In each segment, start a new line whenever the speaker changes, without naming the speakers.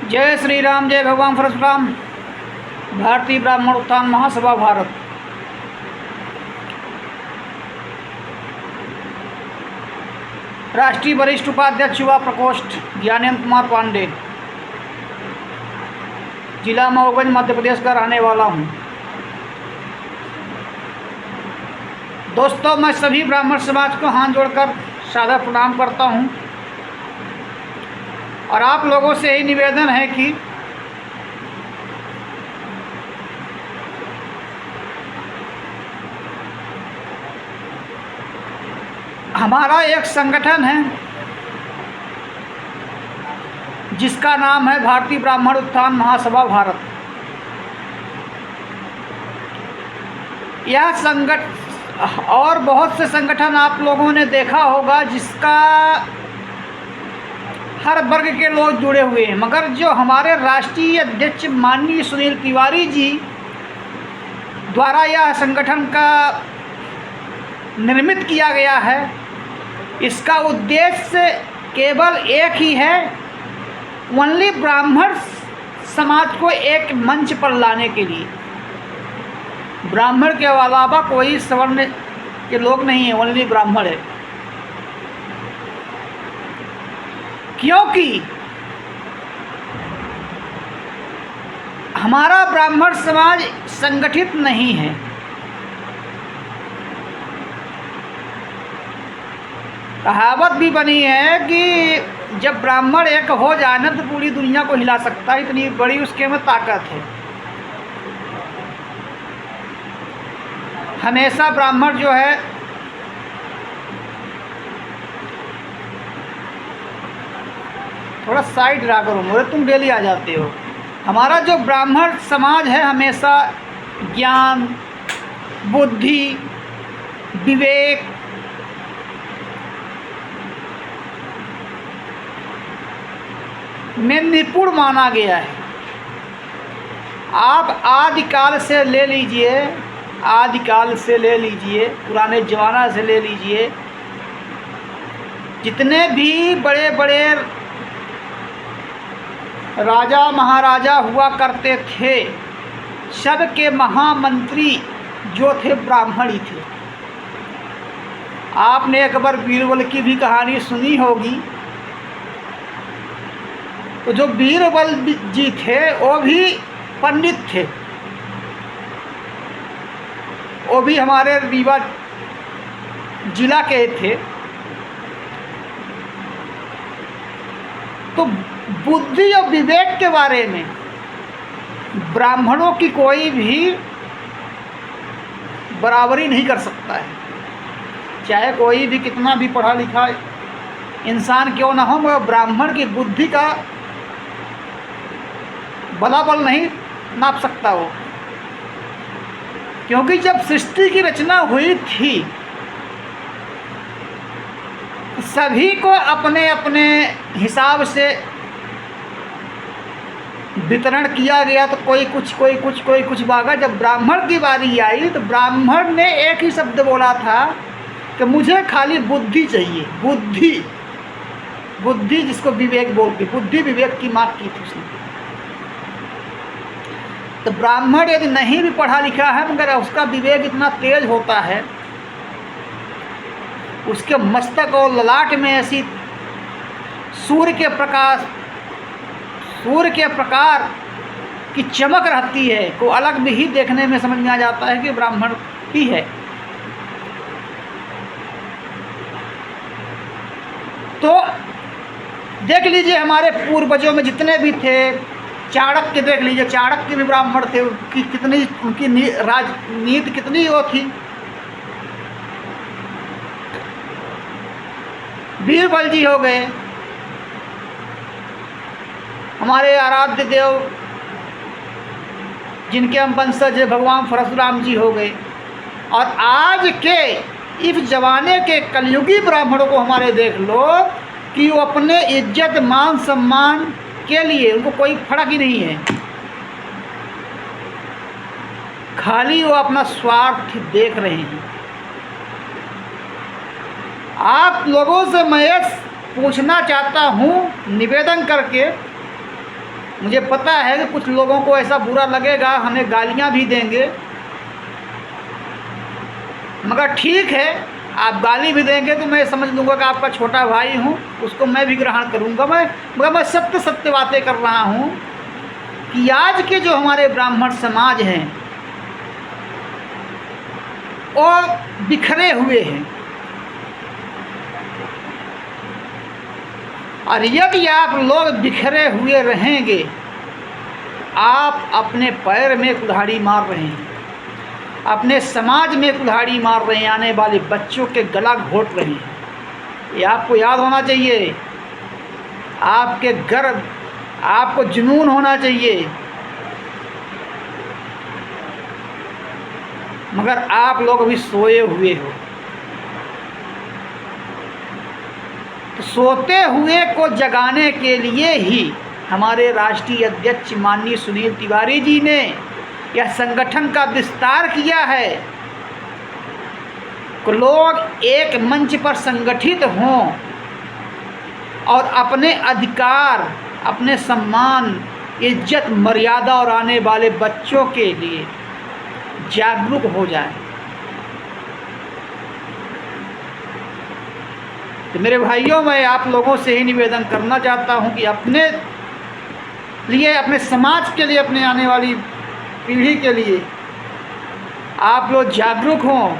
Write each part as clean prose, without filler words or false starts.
जय श्री राम, जय भगवान परशुराम। भारतीय ब्राह्मण उत्थान महासभा भारत। राष्ट्रीय वरिष्ठ उपाध्यक्ष युवा प्रकोष्ठ ज्ञानेंद्र कुमार पांडे, जिला महोगंज मध्य प्रदेश का रहने वाला हूँ। दोस्तों, मैं सभी ब्राह्मण समाज को हाथ जोड़कर सादर प्रणाम करता हूँ और आप लोगों से यही निवेदन है कि हमारा एक संगठन है जिसका नाम है भारतीय ब्राह्मण उत्थान महासभा भारत। यह संगठन और बहुत से संगठन आप लोगों ने देखा होगा जिसका हर वर्ग के लोग जुड़े हुए हैं, मगर जो हमारे राष्ट्रीय अध्यक्ष माननीय सुनील तिवारी जी द्वारा यह संगठन का निर्मित किया गया है, इसका उद्देश्य केवल एक ही है, ओनली ब्राह्मण समाज को एक मंच पर लाने के लिए। ब्राह्मण के अलावा कोई सवर्ण के लोग नहीं है, ओनली ब्राह्मण है। क्योंकि हमारा ब्राह्मण समाज संगठित नहीं है। कहावत भी बनी है कि जब ब्राह्मण एक हो जाए ना तो पूरी दुनिया को हिला सकता है, इतनी बड़ी उसके में ताकत है। हमेशा ब्राह्मण जो है थोड़ा साइड रहा करो, मोरे तुम डेली आ जाते हो। हमारा जो ब्राह्मण समाज है हमेशा ज्ञान, बुद्धि, विवेक, में निपुण माना गया है। आप आदिकाल से ले लीजिए, आदिकाल से ले लीजिए, पुराने ज़माना से ले लीजिए, जितने भी बड़े बड़े राजा महाराजा हुआ करते थे, सबके महामंत्री जो थे ब्राह्मण ही थे। आपने अकबर बीरबल की भी कहानी सुनी होगी। तो जो बीरबल जी थे वो भी पंडित थे, वो भी हमारे रीवा जिला के थे। तो बुद्धि और विवेक के बारे में ब्राह्मणों की कोई भी बराबरी नहीं कर सकता है, चाहे कोई भी कितना भी पढ़ा लिखा इंसान क्यों ना हो, मगर ब्राह्मण की बुद्धि का बलाबल नहीं नाप सकता वो। क्योंकि जब सृष्टि की रचना हुई थी सभी को अपने अपने हिसाब से वितरण किया गया, तो कोई कुछ भागा। जब ब्राह्मण की बारी आई तो ब्राह्मण ने एक ही शब्द बोला था कि मुझे खाली बुद्धि चाहिए। बुद्धि, बुद्धि जिसको विवेक बोलते, बुद्धि विवेक की मांग की थी उसने। तो ब्राह्मण यदि नहीं भी पढ़ा लिखा है मगर उसका विवेक इतना तेज होता है, उसके मस्तक और ललाट में ऐसी सूर्य के प्रकार की चमक रहती है को अलग भी ही देखने में समझ में आ जाता है कि ब्राह्मण ही है। तो देख लीजिए हमारे पूर्वजों में जितने भी थे, चाणक्य देख लीजिए, चाणक्य भी ब्राह्मण थे। कितनी उनकी राजनीति कितनी वो थी। बीरबल जी हो गए, हमारे आराध्य देव जिनके हम वंशज भगवान परशुराम जी हो गए। और आज के इस जमाने के कलयुगी ब्राह्मणों को हमारे देख लो कि वो अपने इज्जत मान सम्मान के लिए उनको कोई फर्क ही नहीं है, खाली वो अपना स्वार्थ देख रहे हैं। आप लोगों से मैं पूछना चाहता हूँ निवेदन करके मुझे पता है कि कुछ लोगों को ऐसा बुरा लगेगा, हमें गालियां भी देंगे, मगर ठीक है, आप गाली भी देंगे तो मैं समझ लूँगा कि आपका छोटा भाई हूँ, उसको मैं भी ग्रहण करूँगा। मगर मैं सत्य सत्य बातें कर रहा हूँ कि आज के जो हमारे ब्राह्मण समाज हैं वो बिखरे हुए हैं, और यदि आप लोग बिखरे हुए रहेंगे, आप अपने पैर में कुल्हाड़ी मार रहे हैं, अपने समाज में कुल्हाड़ी मार रहे हैं, आने वाले बच्चों के गला घोट रहे हैं। ये आपको याद होना चाहिए, आपके गर्व, आपको जुनून होना चाहिए, मगर आप लोग अभी सोए हुए हो। तो सोते हुए को जगाने के लिए ही हमारे राष्ट्रीय अध्यक्ष माननीय सुनील तिवारी जी ने यह संगठन का विस्तार किया है कि लोग एक मंच पर संगठित हों और अपने अधिकार, अपने सम्मान, इज्जत, मर्यादा और आने वाले बच्चों के लिए जागरूक हो जाए। तो मेरे भाइयों, मैं आप लोगों से ही निवेदन करना चाहता हूं कि अपने लिए, अपने समाज के लिए, अपने आने वाली पीढ़ी के लिए आप लोग जागरूक हों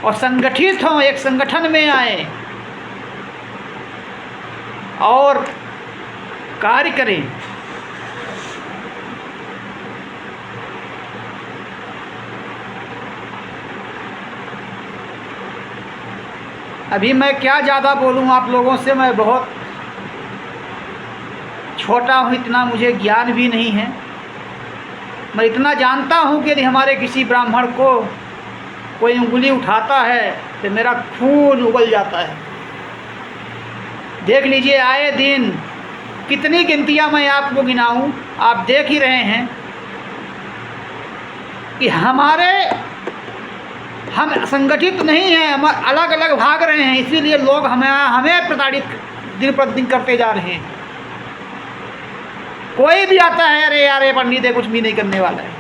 और संगठित हों, एक संगठन में आए और कार्य करें। अभी मैं क्या ज़्यादा बोलूँ आप लोगों से, मैं बहुत छोटा हूँ, इतना मुझे ज्ञान भी नहीं है। मैं इतना जानता हूँ कि यदि हमारे किसी ब्राह्मण को कोई उंगली उठाता है तो मेरा खून उबल जाता है। देख लीजिए, आए दिन कितनी गिनतियाँ मैं आपको गिनाऊँ, आप देख ही रहे हैं कि हम संगठित नहीं हैं, हम अलग अलग भाग रहे हैं, इसीलिए लोग हमें प्रताड़ित दिन प्रतिदिन करते जा रहे हैं। कोई भी आता है, अरे यार ये पंडित है, कुछ भी नहीं करने वाला है।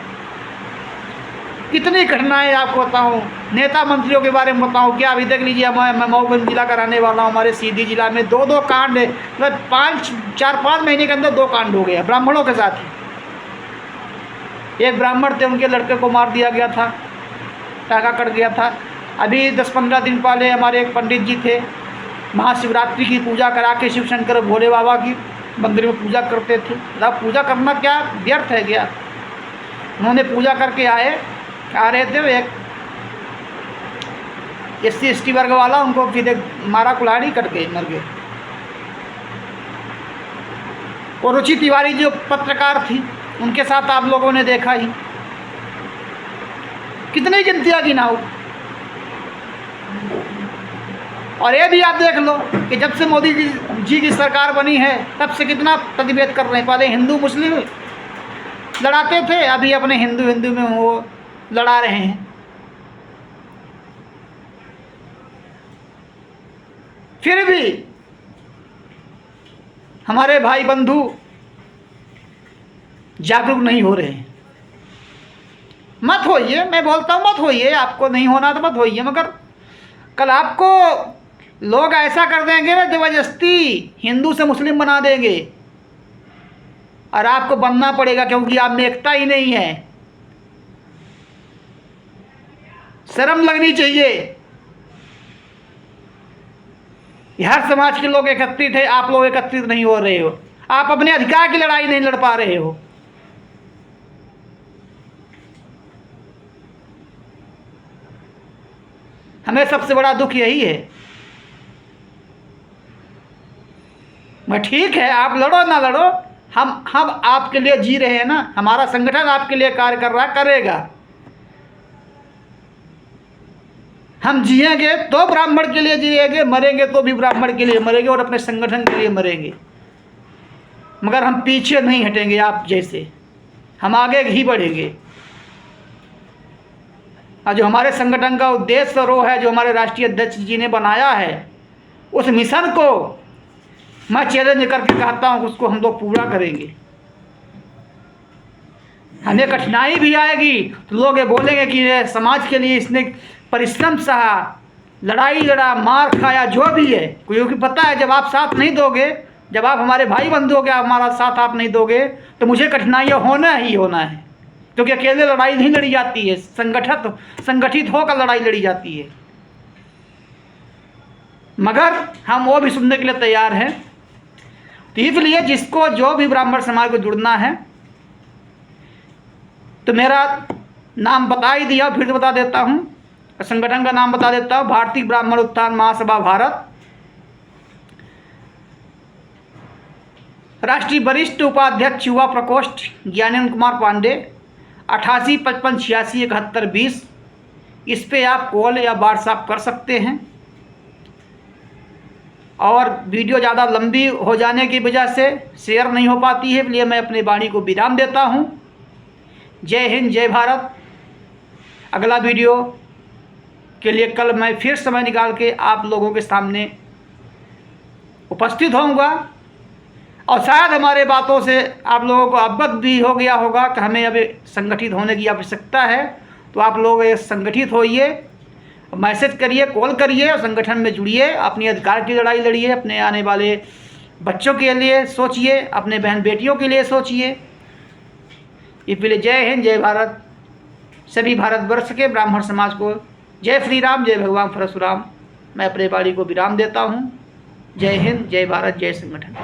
कितनी घटनाएं आपको बताऊं, नेता मंत्रियों के बारे में बताऊं क्या। अभी देख लीजिए, मैं मऊगंज जिला का रहने वाला हूँ, हमारे सीधी जिला में दो कांड, मतलब 4-5 महीने के अंदर 2 कांड हो गए ब्राह्मणों के साथ ही। एक ब्राह्मण थे, उनके लड़के को मार दिया गया था, टाका कट गया था। अभी 10-15 दिन पहले हमारे एक पंडित जी थे, महाशिवरात्रि की पूजा करा के शिव शंकर भोले बाबा की मंदिर में पूजा करते थे। अब पूजा करना क्या व्यर्थ है क्या? उन्होंने पूजा करके आ रहे थे, एक SC/ST वर्ग वाला उनको सीधे मारा, कुल्हाड़ी कट के मर गए। और रुचि तिवारी जो पत्रकार थी, उनके साथ आप लोगों ने देखा ही, कितनी गिनतियाँ गिनाऊं। और ये भी आप देख लो कि जब से मोदी जी की सरकार बनी है तब से कितना प्रतिभेद कर रहे हैं। पहले हिंदू मुस्लिम लड़ाते थे, अभी अपने हिंदू में वो लड़ा रहे हैं। फिर भी हमारे भाई बंधु जागरूक नहीं हो रहे हैं। मत होइए, मैं बोलता हूँ मत होइए, आपको नहीं होना तो मत होइए, मगर कल आपको लोग ऐसा कर देंगे ना, जबरदस्ती हिंदू से मुस्लिम बना देंगे और आपको बनना पड़ेगा, क्योंकि आप में एकता ही नहीं है। शर्म लगनी चाहिए। हर समाज के लोग एकत्रित है, आप लोग एकत्रित नहीं हो रहे हो, आप अपने अधिकार की लड़ाई नहीं लड़ पा रहे हो। हमें सबसे बड़ा दुख यही है। मैं ठीक है, आप लड़ो ना लड़ो, हम आपके लिए जी रहे हैं ना, हमारा संगठन आपके लिए कार्य कर रहा, करेगा। हम जिएंगे तो ब्राह्मण के लिए जिएंगे, मरेंगे तो भी ब्राह्मण के लिए मरेंगे और अपने संगठन के लिए मरेंगे। मगर हम पीछे नहीं हटेंगे, आप जैसे हम आगे ही बढ़ेंगे। और जो हमारे संगठन का उद्देश्य और वो है जो हमारे राष्ट्रीय अध्यक्ष जी ने बनाया है, उस मिशन को मैं चैलेंज करके कहता हूँ, उसको हम लोग पूरा करेंगे। हमें कठिनाई भी आएगी तो लोग ये बोलेंगे कि ये समाज के लिए इसने परिश्रम सहा, लड़ाई लड़ा, मार खाया, जो भी है, क्योंकि पता है जब आप साथ नहीं दोगे, जब आप हमारे भाई बंधु हो गया, हमारा साथ आप नहीं दोगे तो मुझे कठिनाइयाँ होना ही होना है, क्योंकि अकेले लड़ाई नहीं लड़ी जाती है, संगठित होकर लड़ाई लड़ी जाती है। मगर हम वो भी सुनने के लिए तैयार हैं। तो इसलिए जिसको जो भी ब्राह्मण समाज को जुड़ना है, तो मेरा नाम बता ही दिया, फिर से बता देता हूँ, संगठन का नाम बता देता हूँ, भारतीय ब्राह्मण उत्थान महासभा भारत, राष्ट्रीय वरिष्ठ उपाध्यक्ष युवा प्रकोष्ठ ज्ञानेंद्र कुमार पांडे, 8855867120। इस पे आप कॉल या व्हाट्सएप कर सकते हैं। और वीडियो ज़्यादा लंबी हो जाने की वजह से शेयर नहीं हो पाती है, इसलिए मैं अपनी वाणी को विराम देता हूँ। जय हिंद, जय भारत। अगला वीडियो के लिए कल मैं फिर समय निकाल के आप लोगों के सामने उपस्थित होऊंगा, और शायद हमारे बातों से आप लोगों को अवगत भी हो गया होगा कि हमें अभी संगठित होने की आवश्यकता है। तो आप लोग संगठित होइए, मैसेज करिए, कॉल करिए और संगठन में जुड़िए, अपनी अधिकार की लड़ाई लड़िए, अपने आने वाले बच्चों के लिए सोचिए, अपने बहन बेटियों के लिए सोचिए। इसलिए जय हिंद, जय भारत। सभी भारतवर्ष के ब्राह्मण समाज को जय श्री राम, जय भगवान परशुराम। मैं अपने वाणी को विराम देता हूँ। जय हिंद, जय भारत, जय संगठन।